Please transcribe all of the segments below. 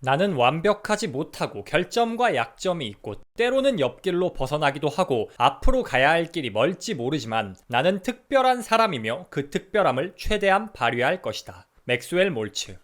나는 완벽하지 못하고 결점과 약점이 있고 때로는 옆길로 벗어나기도 하고 앞으로 가야 할 길이 멀지 모르지만 나는 특별한 사람이며 그 특별함을 최대한 발휘할 것이다. 맥스웰 몰츠.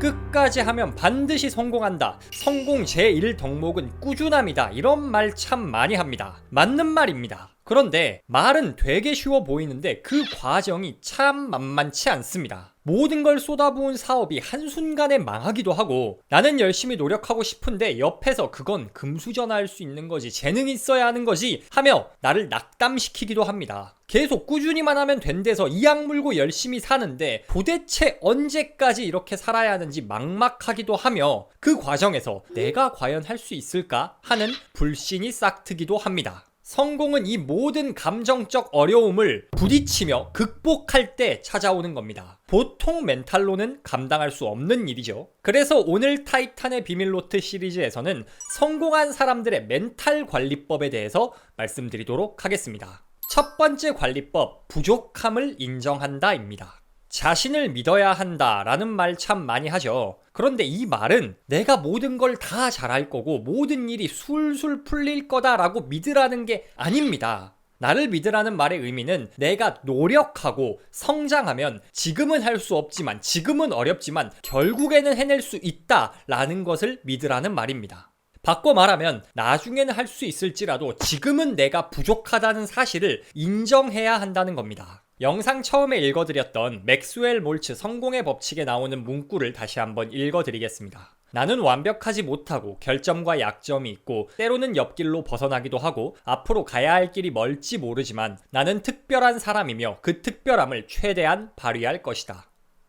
끝까지 하면 반드시 성공한다. 성공 제1 덕목은 꾸준함이다. 이런 말 참 많이 합니다. 맞는 말입니다. 그런데 말은 되게 쉬워 보이는데 그 과정이 참 만만치 않습니다. 모든 걸 쏟아부은 사업이 한순간에 망하기도 하고 나는 열심히 노력하고 싶은데 옆에서 그건 금수저나할 수 있는 거지, 재능이 있어야 하는 거지 하며 나를 낙담시키기도 합니다. 계속 꾸준히만 하면 된대서 이악 물고 열심히 사는데 도대체 언제까지 이렇게 살아야 하는지 막막하기도 하며 그 과정에서 내가 과연 할 수 있을까 하는 불신이 싹트기도 합니다. 성공은 이 모든 감정적 어려움을 부딪히며 극복할 때 찾아오는 겁니다. 보통 멘탈로는 감당할 수 없는 일이죠. 그래서 오늘 타이탄의 비밀노트 시리즈에서는 성공한 사람들의 멘탈 관리법에 대해서 말씀드리도록 하겠습니다. 첫 번째 관리법, 부족함을 인정한다입니다. 자신을 믿어야 한다라는 말 참 많이 하죠. 그런데 이 말은 내가 모든 걸 다 잘할 거고 모든 일이 술술 풀릴 거다라고 믿으라는 게 아닙니다. 나를 믿으라는 말의 의미는 내가 노력하고 성장하면 지금은 할 수 없지만, 지금은 어렵지만 결국에는 해낼 수 있다라는 것을 믿으라는 말입니다. 바꿔 말하면 나중에는 할 수 있을지라도 지금은 내가 부족하다는 사실을 인정해야 한다는 겁니다. 영상 처음에 읽어드렸던 맥스웰 몰츠 성공의 법칙에 나오는 문구를 다시 한번 읽어드리겠습니다. 나는 완벽하지 못하고 결점과 약점이 있고 때로는 옆길로 벗어나기도 하고 앞으로 가야 할 길이 멀지 모르지만 나는 특별한 사람이며 그 특별함을 최대한 발휘할 것이다.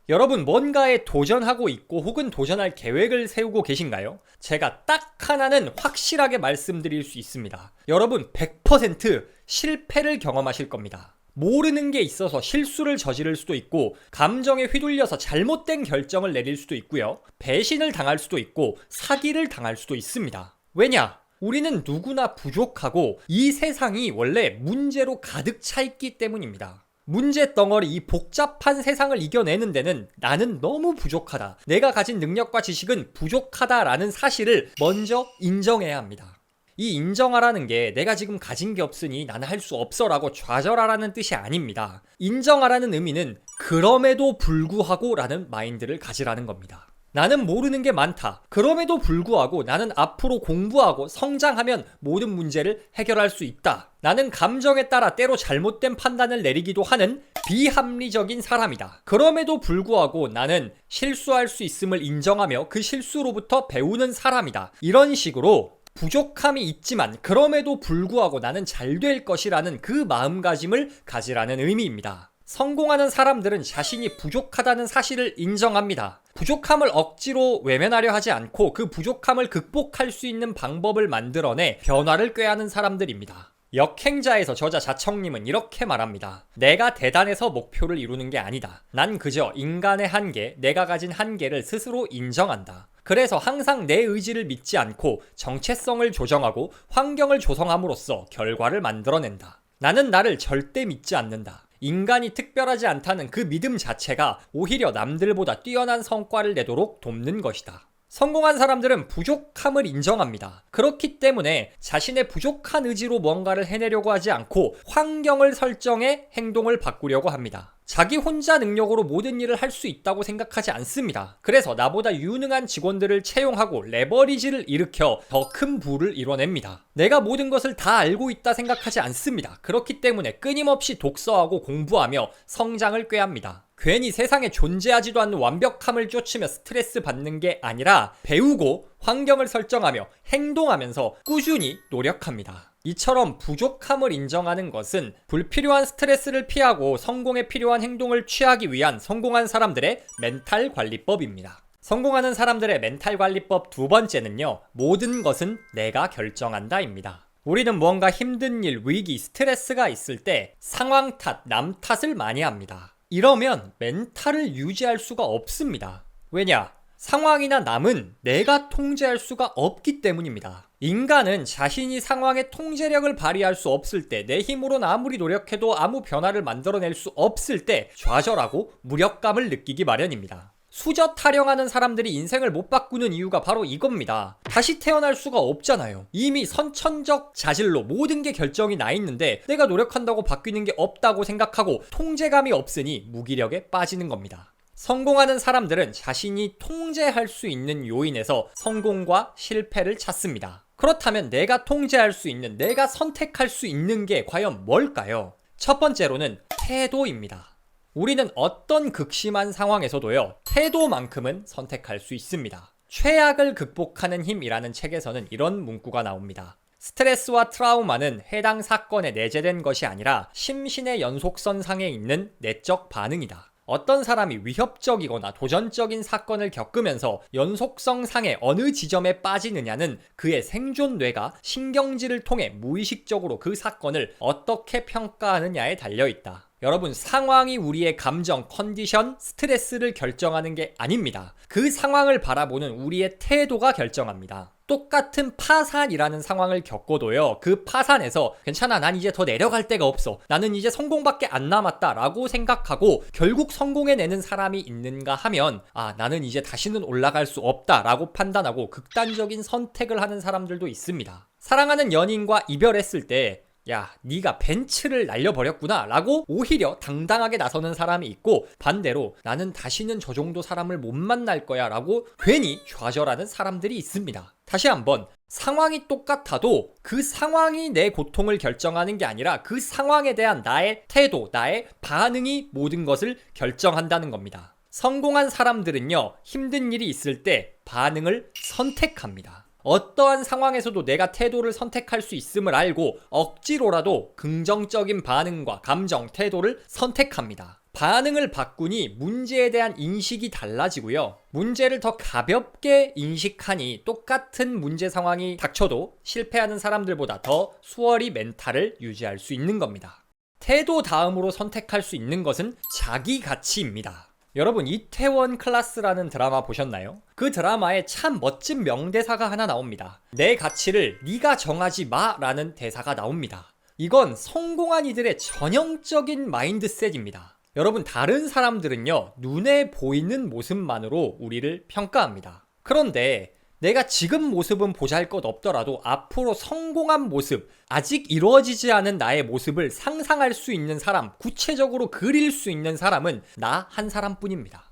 여러분, 뭔가에 도전하고 있고 혹은 도전할 계획을 세우고 계신가요? 제가 딱 하나는 확실하게 말씀드릴 수 있습니다. 여러분 100% 실패를 경험하실 겁니다. 모르는 게 있어서 실수를 저지를 수도 있고 감정에 휘둘려서 잘못된 결정을 내릴 수도 있고요. 배신을 당할 수도 있고 사기를 당할 수도 있습니다. 왜냐? 우리는 누구나 부족하고 이 세상이 원래 문제로 가득 차 있기 때문입니다. 문제 덩어리, 이 복잡한 세상을 이겨내는 데는 나는 너무 부족하다, 내가 가진 능력과 지식은 부족하다라는 사실을 먼저 인정해야 합니다. 이 인정하라는 게 내가 지금 가진 게 없으니 나는 할 수 없어 라고 좌절하라는 뜻이 아닙니다. 인정하라는 의미는 그럼에도 불구하고 라는 마인드를 가지라는 겁니다. 나는 모르는 게 많다. 그럼에도 불구하고 나는 앞으로 공부하고 성장하면 모든 문제를 해결할 수 있다. 나는 감정에 따라 때로 잘못된 판단을 내리기도 하는 비합리적인 사람이다. 그럼에도 불구하고 나는 실수할 수 있음을 인정하며 그 실수로부터 배우는 사람이다. 이런 식으로 부족함이 있지만 그럼에도 불구하고 나는 잘 될 것이라는 그 마음가짐을 가지라는 의미입니다. 성공하는 사람들은 자신이 부족하다는 사실을 인정합니다. 부족함을 억지로 외면하려 하지 않고 그 부족함을 극복할 수 있는 방법을 만들어내 변화를 꾀하는 사람들입니다. 역행자에서 저자 자청님은 이렇게 말합니다. 내가 대단해서 목표를 이루는 게 아니다. 난 그저 인간의 한계, 내가 가진 한계를 스스로 인정한다. 그래서 항상 내 의지를 믿지 않고 정체성을 조정하고 환경을 조성함으로써 결과를 만들어낸다. 나는 나를 절대 믿지 않는다. 인간이 특별하지 않다는 그 믿음 자체가 오히려 남들보다 뛰어난 성과를 내도록 돕는 것이다. 성공한 사람들은 부족함을 인정합니다. 그렇기 때문에 자신의 부족한 의지로 뭔가를 해내려고 하지 않고 환경을 설정해 행동을 바꾸려고 합니다. 자기 혼자 능력으로 모든 일을 할 수 있다고 생각하지 않습니다. 그래서 나보다 유능한 직원들을 채용하고 레버리지를 일으켜 더 큰 부를 이뤄냅니다. 내가 모든 것을 다 알고 있다 생각하지 않습니다. 그렇기 때문에 끊임없이 독서하고 공부하며 성장을 꾀합니다. 괜히 세상에 존재하지도 않는 완벽함을 쫓으며 스트레스 받는 게 아니라 배우고 환경을 설정하며 행동하면서 꾸준히 노력합니다. 이처럼 부족함을 인정하는 것은 불필요한 스트레스를 피하고 성공에 필요한 행동을 취하기 위한 성공한 사람들의 멘탈 관리법입니다. 성공하는 사람들의 멘탈 관리법 두 번째는요, 모든 것은 내가 결정한다입니다. 우리는 무언가 힘든 일, 위기, 스트레스가 있을 때 상황 탓, 남 탓을 많이 합니다. 이러면 멘탈을 유지할 수가 없습니다. 왜냐? 상황이나 남은 내가 통제할 수가 없기 때문입니다. 인간은 자신이 상황의 통제력을 발휘할 수 없을 때, 내 힘으로는 아무리 노력해도 아무 변화를 만들어낼 수 없을 때 좌절하고 무력감을 느끼기 마련입니다. 수저 타령하는 사람들이 인생을 못 바꾸는 이유가 바로 이겁니다. 다시 태어날 수가 없잖아요. 이미 선천적 자질로 모든 게 결정이 나 있는데 내가 노력한다고 바뀌는 게 없다고 생각하고 통제감이 없으니 무기력에 빠지는 겁니다. 성공하는 사람들은 자신이 통제할 수 있는 요인에서 성공과 실패를 찾습니다. 그렇다면 내가 통제할 수 있는, 내가 선택할 수 있는 게 과연 뭘까요? 첫 번째로는 태도입니다. 우리는 어떤 극심한 상황에서도요, 태도만큼은 선택할 수 있습니다. 최악을 극복하는 힘이라는 책에서는 이런 문구가 나옵니다. 스트레스와 트라우마는 해당 사건에 내재된 것이 아니라 심신의 연속선상에 있는 내적 반응이다. 어떤 사람이 위협적이거나 도전적인 사건을 겪으면서 연속성 상의 어느 지점에 빠지느냐는 그의 생존 뇌가 신경질을 통해 무의식적으로 그 사건을 어떻게 평가하느냐에 달려있다. 여러분, 상황이 우리의 감정, 컨디션, 스트레스를 결정하는 게 아닙니다. 그 상황을 바라보는 우리의 태도가 결정합니다. 똑같은 파산이라는 상황을 겪고도요, 그 파산에서 괜찮아, 난 이제 더 내려갈 데가 없어, 나는 이제 성공밖에 안 남았다 라고 생각하고 결국 성공해내는 사람이 있는가 하면, 나는 이제 다시는 올라갈 수 없다 라고 판단하고 극단적인 선택을 하는 사람들도 있습니다. 사랑하는 연인과 이별했을 때 야, 네가 벤츠를 날려버렸구나 라고 오히려 당당하게 나서는 사람이 있고, 반대로 나는 다시는 저 정도 사람을 못 만날 거야 라고 괜히 좌절하는 사람들이 있습니다. 다시 한번, 상황이 똑같아도 그 상황이 내 고통을 결정하는 게 아니라 그 상황에 대한 나의 태도, 나의 반응이 모든 것을 결정한다는 겁니다. 성공한 사람들은요, 힘든 일이 있을 때 반응을 선택합니다. 어떠한 상황에서도 내가 태도를 선택할 수 있음을 알고 억지로라도 긍정적인 반응과 감정, 태도를 선택합니다. 반응을 바꾸니 문제에 대한 인식이 달라지고요. 문제를 더 가볍게 인식하니 똑같은 문제 상황이 닥쳐도 실패하는 사람들보다 더 수월히 멘탈을 유지할 수 있는 겁니다. 태도 다음으로 선택할 수 있는 것은 자기 가치입니다. 여러분, 이태원 클라스라는 드라마 보셨나요? 그 드라마에 참 멋진 명대사가 하나 나옵니다. 내 가치를 네가 정하지 마 라는 대사가 나옵니다. 이건 성공한 이들의 전형적인 마인드셋입니다. 여러분, 다른 사람들은요, 눈에 보이는 모습만으로 우리를 평가합니다. 그런데 내가 지금 모습은 보잘것없더라도 앞으로 성공한 모습, 아직 이루어지지 않은 나의 모습을 상상할 수 있는 사람, 구체적으로 그릴 수 있는 사람은 나 한 사람뿐입니다.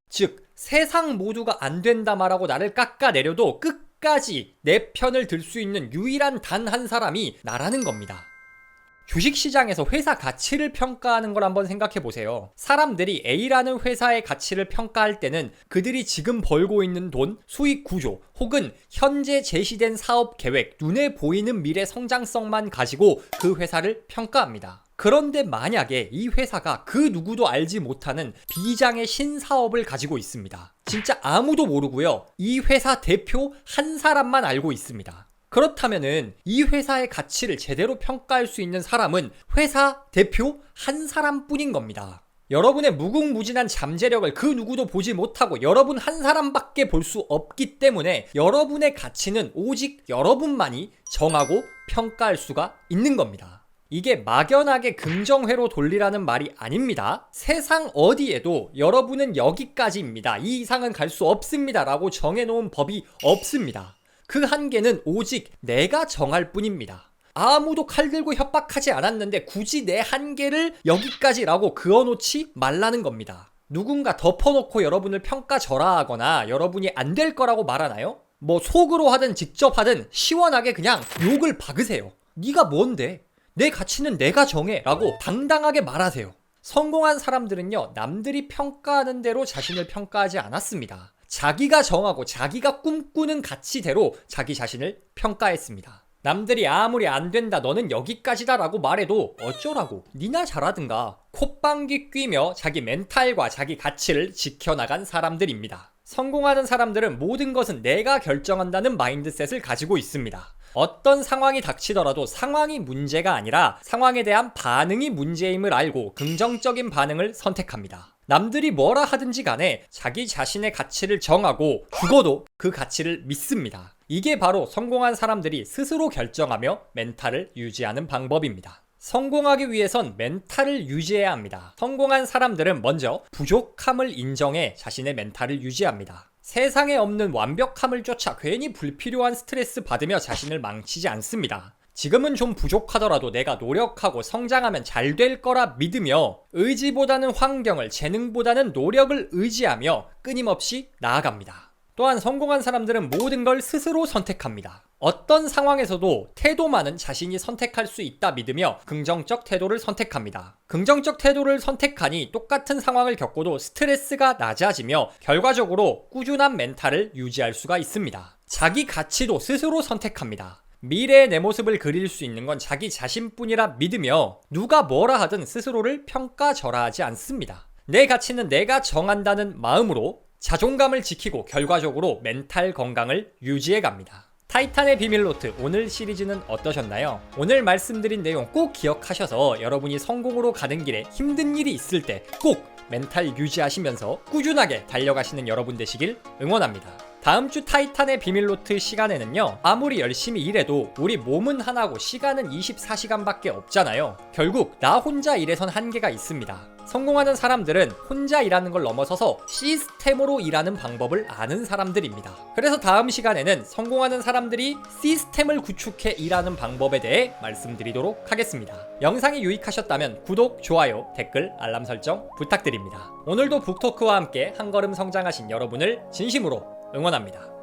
즉, 세상 모두가 안 된다 말하고 나를 깎아내려도 끝까지 내 편을 들 수 있는 유일한 단 한 사람이 나라는 겁니다. 주식시장에서 회사 가치를 평가하는 걸 한번 생각해 보세요. 사람들이 A라는 회사의 가치를 평가할 때는 그들이 지금 벌고 있는 돈, 수익 구조, 혹은 현재 제시된 사업 계획, 눈에 보이는 미래 성장성만 가지고 그 회사를 평가합니다. 그런데 만약에 이 회사가 그 누구도 알지 못하는 비장의 신사업을 가지고 있습니다. 진짜 아무도 모르고요. 이 회사 대표 한 사람만 알고 있습니다. 그렇다면은 이 회사의 가치를 제대로 평가할 수 있는 사람은 회사 대표 한 사람뿐인 겁니다. 여러분의 무궁무진한 잠재력을 그 누구도 보지 못하고 여러분 한 사람밖에 볼 수 없기 때문에 여러분의 가치는 오직 여러분만이 정하고 평가할 수가 있는 겁니다. 이게 막연하게 긍정회로 돌리라는 말이 아닙니다. 세상 어디에도 여러분은 여기까지입니다, 이 이상은 갈 수 없습니다 라고 정해놓은 법이 없습니다. 그 한계는 오직 내가 정할 뿐입니다. 아무도 칼 들고 협박하지 않았는데 굳이 내 한계를 여기까지라고 그어놓지 말라는 겁니다. 누군가 덮어놓고 여러분을 평가절하하거나 여러분이 안 될 거라고 말하나요? 뭐 속으로 하든 직접 하든 시원하게 그냥 욕을 박으세요. 네가 뭔데? 내 가치는 내가 정해 라고 당당하게 말하세요. 성공한 사람들은요, 남들이 평가하는 대로 자신을 평가하지 않았습니다. 자기가 정하고 자기가 꿈꾸는 가치대로 자기 자신을 평가했습니다. 남들이 아무리 안 된다, 너는 여기까지다 라고 말해도 어쩌라고, 니나 잘하든가 콧방귀 뀌며 자기 멘탈과 자기 가치를 지켜나간 사람들입니다. 성공하는 사람들은 모든 것은 내가 결정한다는 마인드셋을 가지고 있습니다. 어떤 상황이 닥치더라도 상황이 문제가 아니라 상황에 대한 반응이 문제임을 알고 긍정적인 반응을 선택합니다. 남들이 뭐라 하든지 간에 자기 자신의 가치를 정하고 죽어도 그 가치를 믿습니다. 이게 바로 성공한 사람들이 스스로 결정하며 멘탈을 유지하는 방법입니다. 성공하기 위해선 멘탈을 유지해야 합니다. 성공한 사람들은 먼저 부족함을 인정해 자신의 멘탈을 유지합니다. 세상에 없는 완벽함을 쫓아 괜히 불필요한 스트레스 받으며 자신을 망치지 않습니다. 지금은 좀 부족하더라도 내가 노력하고 성장하면 잘 될 거라 믿으며 의지보다는 환경을, 재능보다는 노력을 의지하며 끊임없이 나아갑니다. 또한 성공한 사람들은 모든 걸 스스로 선택합니다. 어떤 상황에서도 태도만은 자신이 선택할 수 있다 믿으며 긍정적 태도를 선택합니다. 긍정적 태도를 선택하니 똑같은 상황을 겪고도 스트레스가 낮아지며 결과적으로 꾸준한 멘탈을 유지할 수가 있습니다. 자기 가치도 스스로 선택합니다. 미래의 내 모습을 그릴 수 있는 건 자기 자신뿐이라 믿으며 누가 뭐라 하든 스스로를 평가절하하지 않습니다. 내 가치는 내가 정한다는 마음으로 자존감을 지키고 결과적으로 멘탈 건강을 유지해 갑니다. 타이탄의 비밀 노트 오늘 시리즈는 어떠셨나요? 오늘 말씀드린 내용 꼭 기억하셔서 여러분이 성공으로 가는 길에 힘든 일이 있을 때 꼭 멘탈 유지하시면서 꾸준하게 달려가시는 여러분 되시길 응원합니다. 다음 주 타이탄의 비밀 노트 시간에는요, 아무리 열심히 일해도 우리 몸은 하나고 시간은 24시간밖에 없잖아요. 결국 나 혼자 일에선 한계가 있습니다. 성공하는 사람들은 혼자 일하는 걸 넘어서서 시스템으로 일하는 방법을 아는 사람들입니다. 그래서 다음 시간에는 성공하는 사람들이 시스템을 구축해 일하는 방법에 대해 말씀드리도록 하겠습니다. 영상이 유익하셨다면 구독, 좋아요, 댓글, 알람 설정 부탁드립니다. 오늘도 북토크와 함께 한 걸음 성장하신 여러분을 진심으로 응원합니다.